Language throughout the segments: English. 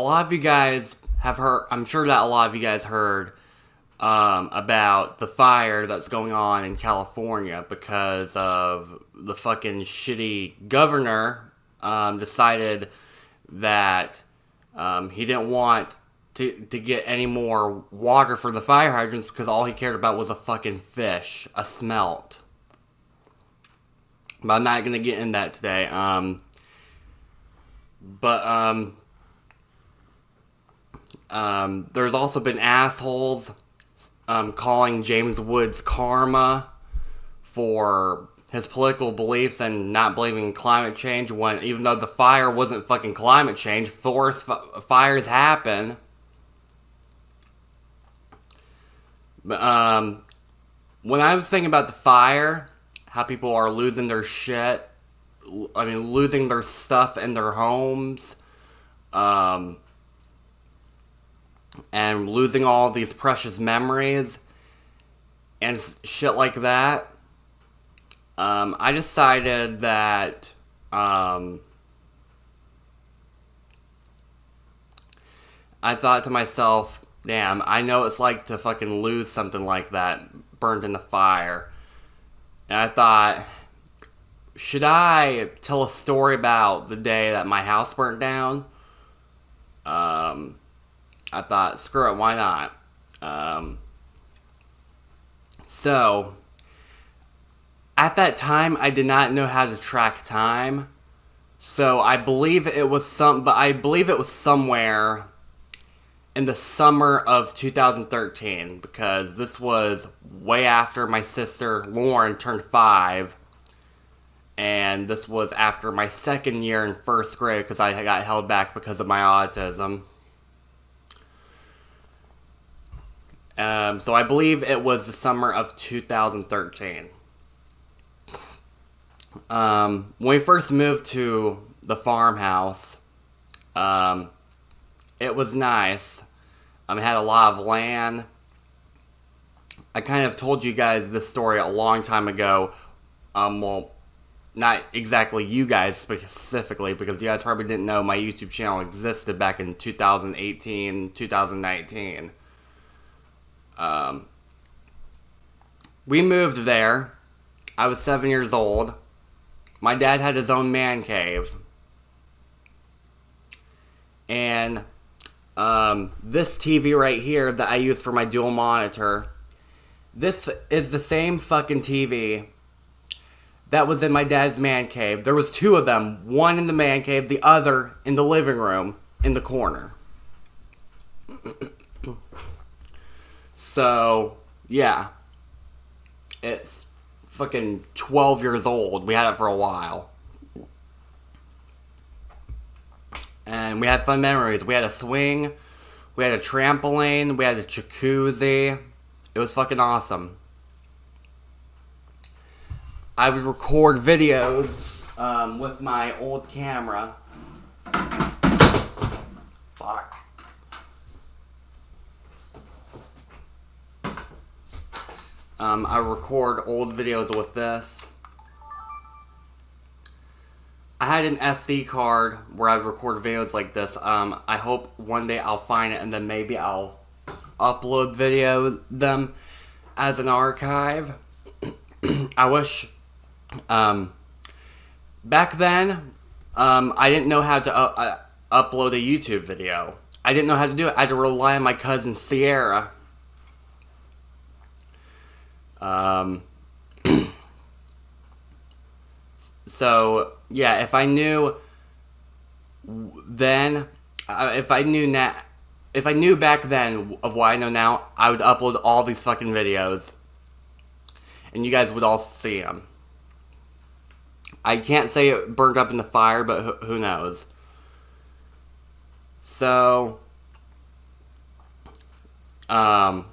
a lot of you guys have heard, I'm sure that a lot of you guys heard about the fire that's going on in California because of the fucking shitty governor decided that he didn't want to get any more water for the fire hydrants because all he cared about was a fucking fish, a smelt. But I'm not going to get in that today. There's also been assholes calling James Woods karma for his political beliefs and not believing in climate change when, even though the fire wasn't fucking climate change, forest fires happen. But, when I was thinking about the fire, how people are losing their shit, losing their stuff in their homes, and losing all these precious memories and shit like that, I decided that I thought to myself, damn, I know it's like to fucking lose something like that, burned in the fire. And I thought, should I tell a story about the day that my house burnt down? I thought, screw it, why not? So, at that time, I did not know how to track time. So I believe it was somewhere in the summer of 2013, because this was way after my sister Lauren turned 5, and this was after my second year in first grade because I got held back because of my autism. So I believe it was the summer of 2013. When we first moved to the farmhouse, it was nice. It had a lot of land. I kind of told you guys this story a long time ago. Well, not exactly you guys specifically, because you guys probably didn't know my YouTube channel existed back in 2018, 2019. We moved there. I was 7 years old. My dad had his own man cave. And this TV right here that I use for my dual monitor, this is the same fucking TV that was in my dad's man cave. There was 2 of them, one in the man cave, the other in the living room in the corner. So, yeah. It's fucking 12 years old. We had it for a while. And we had fun memories. We had a swing. We had a trampoline. We had a jacuzzi. It was fucking awesome. I would record videos with my old camera. Fuck. I record old videos with this. I had an SD card where I record videos like this. I hope one day I'll find it and then maybe I'll upload them as an archive. I wish, back then, I didn't know how to upload a YouTube video. I didn't know how to do it. I had to rely on my cousin Sierra. So, yeah, if I knew then, if I knew back then of what I know now, I would upload all these fucking videos. And you guys would all see them. I can't say it burned up in the fire, but who knows. So, at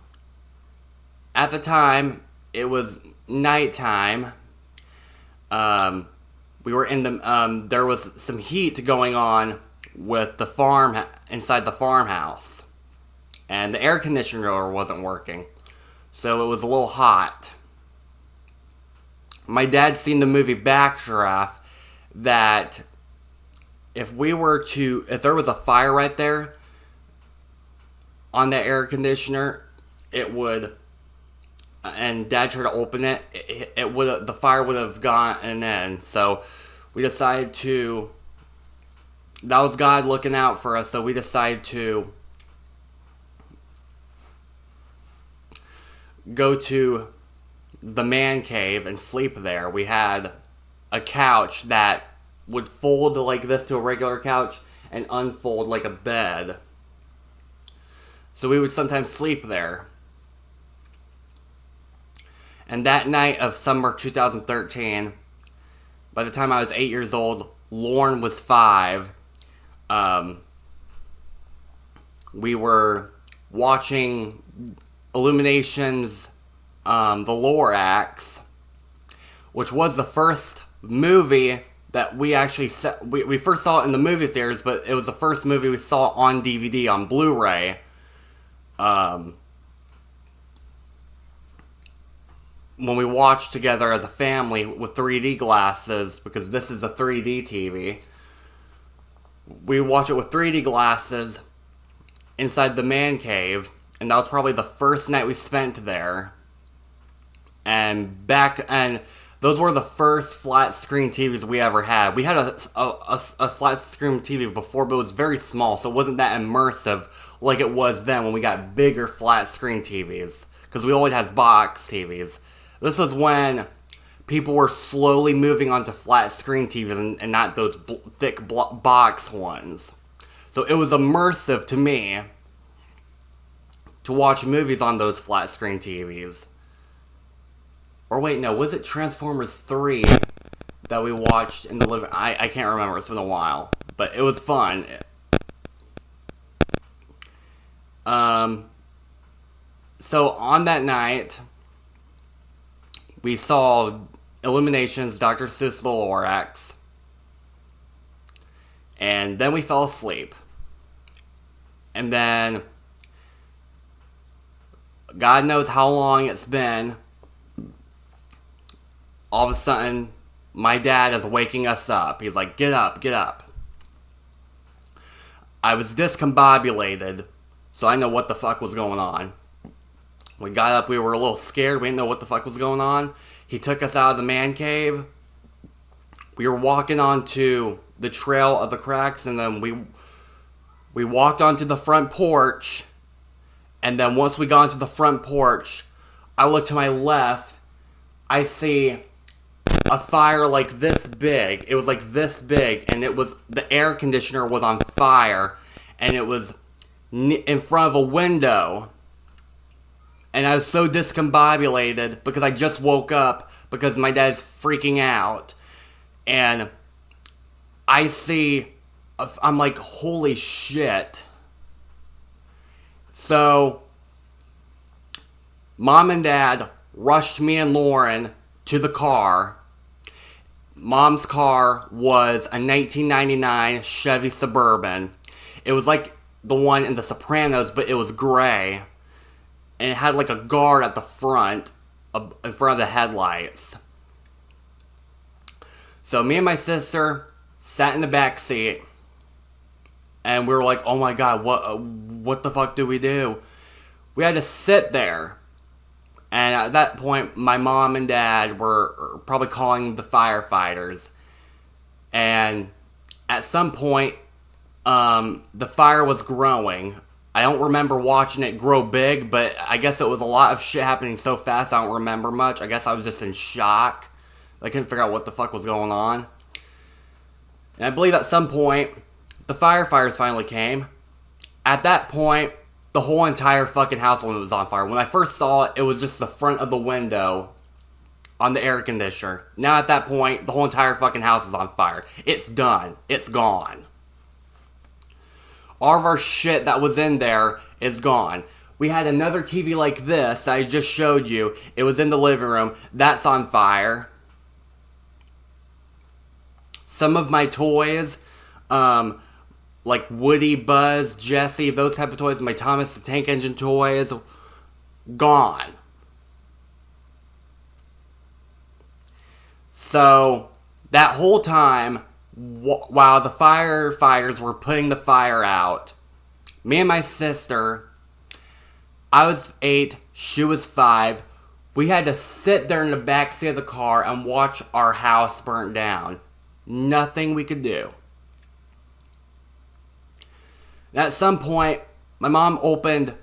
the time, it was nighttime. We were in the, there was some heat going on with the inside the farmhouse. And the air conditioner wasn't working. So it was a little hot. My dad seen the movie Backdraft, that if there was a fire right there, on that air conditioner, it would, and Dad tried to open it, it would, the fire would have gotten in. So we decided to, that was God looking out for us. So we decided to go to the man cave and sleep there. We had a couch that would fold like this to a regular couch and unfold like a bed. So we would sometimes sleep there. And that night of summer 2013, by the time I was 8 years old, Lauren was 5. We were watching Illumination's The Lorax, which was the first movie that we actually we first saw it in the movie theaters, but it was the first movie we saw on DVD, on Blu-ray. When we watched together as a family with 3D glasses, because this is a 3D TV, we watched it with 3D glasses inside the man cave, and that was probably the first night we spent there. And those were the first flat screen TVs we ever had. We had a flat screen TV before, but it was very small, so it wasn't that immersive like it was then when we got bigger flat screen TVs, because we always had box TVs. This was when people were slowly moving onto flat screen TVs and not those thick box ones. So it was immersive to me to watch movies on those flat screen TVs. Or wait, no, was it Transformers 3 that we watched in the living? I can't remember, it's been a while. But it was fun. So on that night, we saw Illumination's Dr. Seuss The Lorax. And then we fell asleep. And then, God knows how long it's been, all of a sudden, my dad is waking us up. He's like, get up, get up. I was discombobulated, so I know what the fuck was going on. We got up, we were a little scared, we didn't know what the fuck was going on. He took us out of the man cave. We were walking onto the trail of the cracks, and then we walked onto the front porch. And then once we got onto the front porch, I look to my left, I see a fire like this big. It was like this big, and it was, the air conditioner was on fire, and it was in front of a window. And I was so discombobulated because I just woke up because my dad's freaking out. And I see, I'm like, holy shit. So, Mom and Dad rushed me and Lauren to the car. Mom's car was a 1999 Chevy Suburban. It was like the one in The Sopranos, but it was gray. And it had like a guard at the front, in front of the headlights. So me and my sister sat in the back seat, and we were like, oh my god, what the fuck do we do? We had to sit there. And at that point, my mom and dad were probably calling the firefighters. And at some point, the fire was growing. I don't remember watching it grow big, but I guess it was a lot of shit happening so fast I don't remember much. I guess I was just in shock. I couldn't figure out what the fuck was going on. And I believe at some point, the firefighters finally came. At that point, the whole entire fucking house was on fire. When I first saw it, it was just the front of the window on the air conditioner. Now at that point, the whole entire fucking house is on fire. It's done. It's gone. All of our shit that was in there is gone. We had another TV like this I just showed you. It was in the living room. That's on fire. Some of my toys, like Woody, Buzz, Jessie, those type of toys, my Thomas the Tank Engine toys, gone. So, that whole time, while the firefighters were putting the fire out, me and my sister I was 8, she was 5. We had to sit there in the back seat of the car and watch our house burn down. Nothing we could do. And at some point, my mom opened.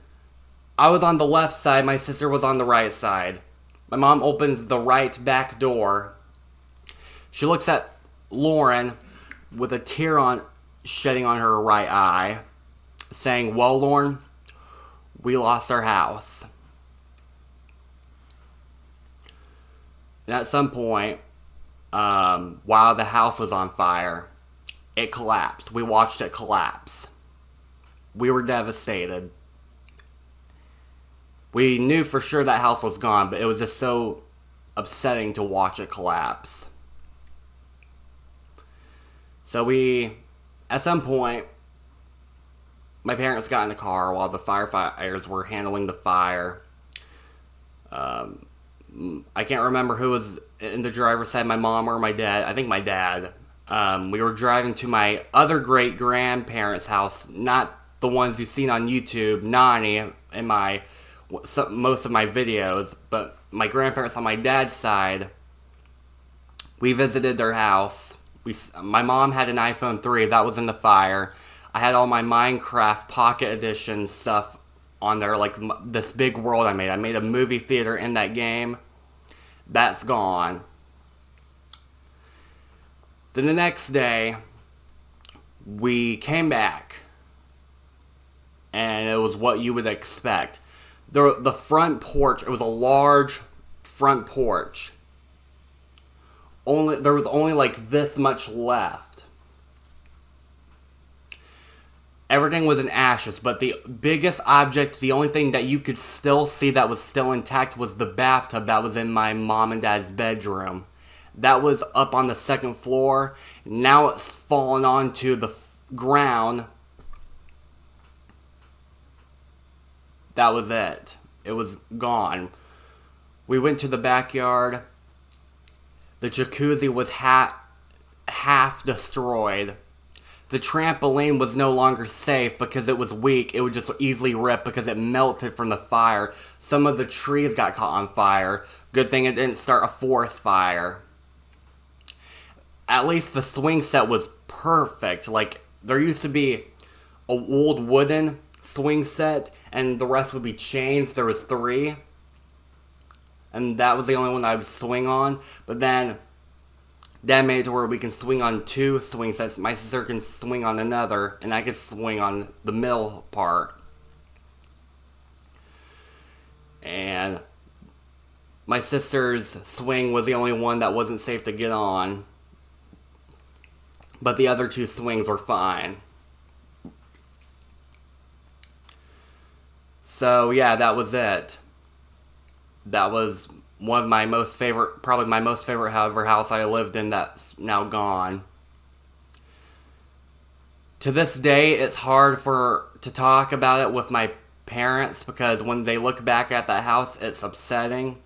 I was on the left side, my sister was on the right side. My mom opens the right back door. She looks at Lauren with a tear shedding on her right eye, saying, "Well, Lauren, we lost our house." And at some point, while the house was on fire, it collapsed. We watched it collapse. We were devastated. We knew for sure that house was gone, but it was just so upsetting to watch it collapse. So at some point, my parents got in the car while the firefighters were handling the fire. I can't remember who was in the driver's side, my mom or my dad. I think my dad. We were driving to my other great-grandparents' house, not the ones you've seen on YouTube, Nani, in most of my videos, but my grandparents on my dad's side. We visited their house. My mom had an iPhone 3, that was in the fire. I had all my Minecraft Pocket Edition stuff on there, like this big world I made. I made a movie theater in that game. That's gone. Then the next day, we came back, and it was what you would expect. The front porch, it was a large front porch. There was only like this much left. Everything was in ashes, but the biggest object, the only thing that you could still see that was still intact was the bathtub that was in my mom and dad's bedroom. That was up on the second floor. Now it's fallen onto the ground. That was it. It was gone. We went to the backyard. The jacuzzi was half destroyed. The trampoline was no longer safe because it was weak. It would just easily rip because it melted from the fire. Some of the trees got caught on fire. Good thing it didn't start a forest fire. At least the swing set was perfect. Like, there used to be an old wooden swing set, and the rest would be chains. There was 3. And that was the only one I would swing on. But then Dad made it to where we can swing on 2 swing sets. My sister can swing on another, and I can swing on the middle part. And my sister's swing was the only one that wasn't safe to get on. But the other 2 swings were fine. So yeah, that was it. That was one of my most favorite, probably my most favorite, however, house I lived in that's now gone. To this day, it's hard to talk about it with my parents because when they look back at that house, it's upsetting.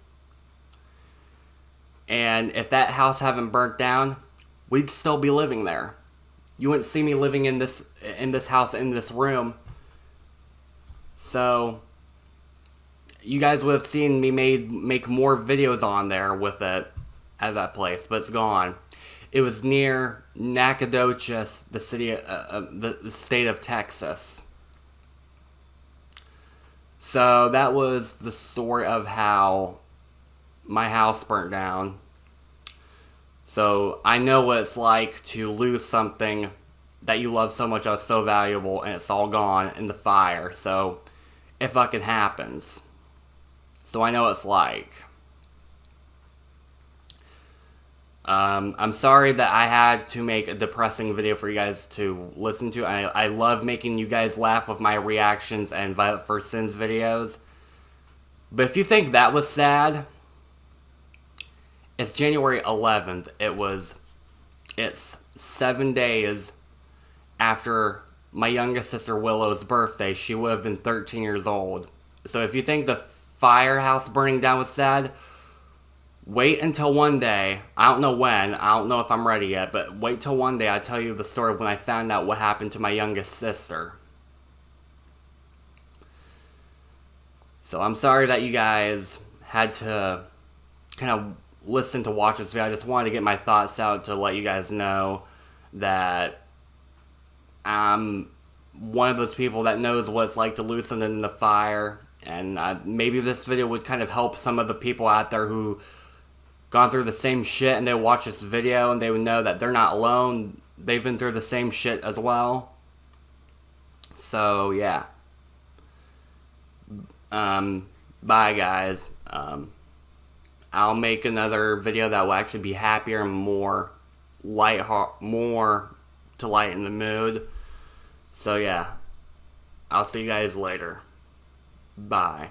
And if that house hadn't burnt down, we'd still be living there. You wouldn't see me living in this house, in this room. So you guys would have seen me make more videos on there with it at that place, but it's gone. It was near Nacogdoches, the state of Texas. So that was the story of how my house burnt down. So I know what it's like to lose something that you love so much, that's so valuable, and it's all gone in the fire. So it fucking happens. So I know what it's like. I'm sorry that I had to make a depressing video for you guys to listen to. I love making you guys laugh with my reactions and Violet First Sins videos. But if you think that was sad, it's January 11th. It's 7 days after my youngest sister Willow's birthday. She would have been 13 years old. So if you think the firehouse burning down was sad, wait until one day. I don't know when. I don't know if I'm ready yet, but wait till one day I tell you the story when I found out what happened to my youngest sister. So I'm sorry that you guys had to kind of watch this video. I just wanted to get my thoughts out to let you guys know that I'm one of those people that knows what it's like to lose something in the fire. And maybe this video would kind of help some of the people out there who gone through the same shit, and they watch this video and they would know that they're not alone. They've been through the same shit as well. So yeah. Bye guys. I'll make another video that will actually be happier and more more to lighten the mood. So yeah. I'll see you guys later. Bye.